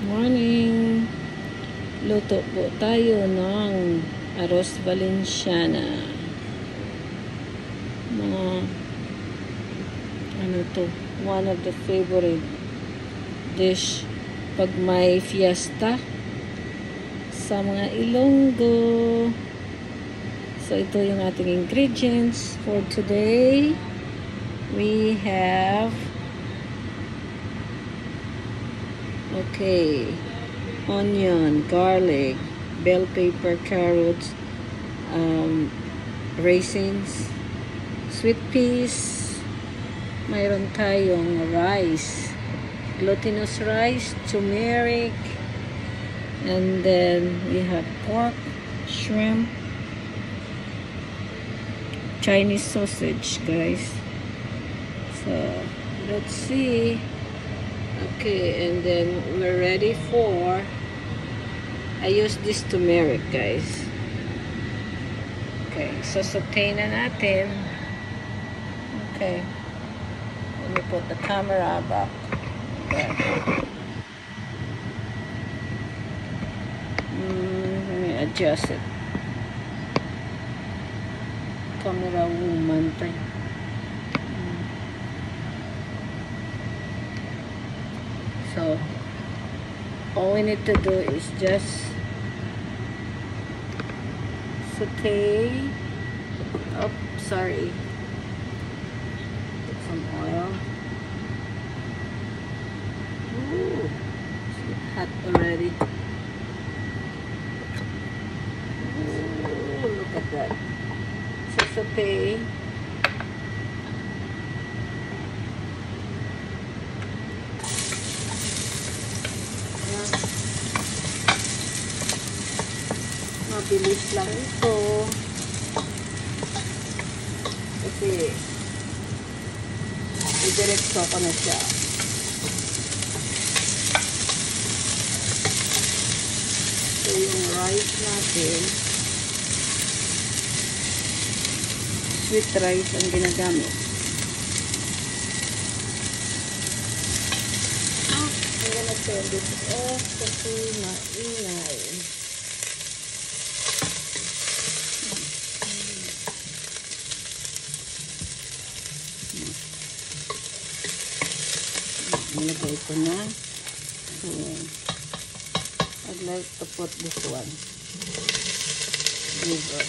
Morning! Luto po tayo ng arroz valenciana. Mga ano to, one of the favorite dish pag may fiesta sa mga Ilonggo. So ito yung ating ingredients for today. We have onion, garlic, bell pepper, carrots, raisins, sweet peas, mayroon tayong rice, glutinous rice, turmeric, and then we have pork, shrimp, Chinese sausage, guys. So let's see. Okay, and then we're ready for, I use this turmeric, guys. Okay, so saute na natin. Okay, let me put the camera back. Okay. Let me adjust it. Camera woman thing. So all we need to do is just saute. Oh, sorry. Put some oil. Ooh, it's hot already. Ooh, look at that. So saute. Mabilis lang ito kasi idiretso ko na siya. So yung rice natin, sweet rice ang ginagamit. I'm gonna turn this off kasi maingay. Nilagay ko na. So, I'd like to put this one. Liver.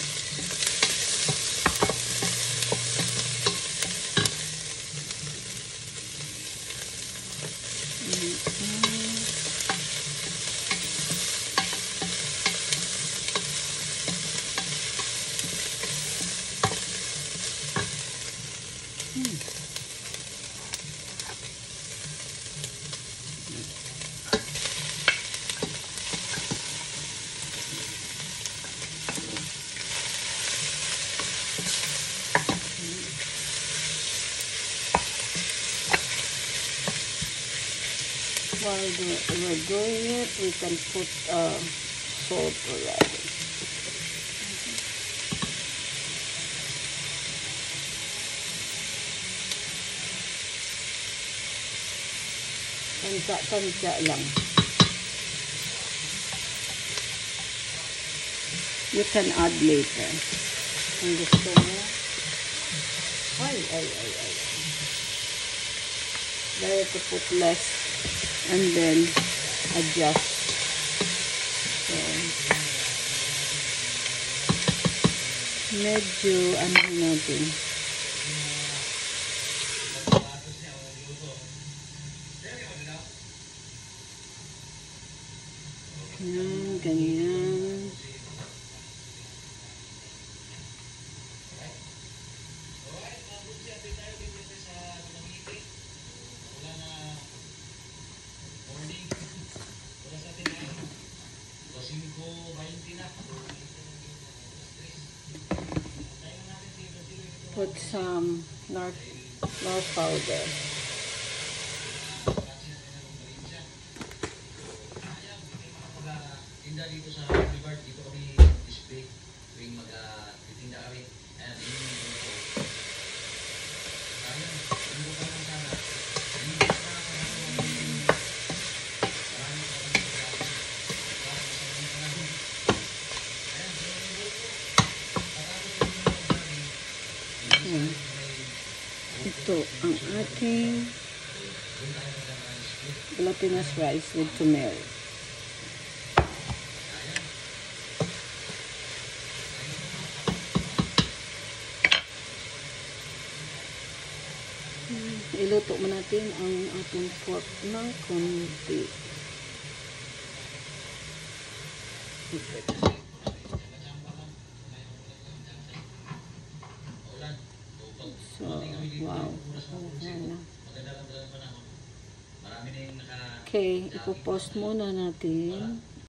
While we're doing it, we can put salt already. Tansya lang. You can add later. Kung gusto mo. Ay. Better to put less and then adjust. So, medyo ano natin. Ganyan. Put some nor powder. Dito sa Boulevard, dito kami display tuwing mag-titinda kami. Ayan, yun yung ito. Ayun, hindi ko pa lang sana. Hindi ko pa lang sana. Marami pa lang. Ito ang ating glutinous rice with turmeric. Iluto mo natin ang ating pork ng konti. So, wow. Okay, ipopost muna natin.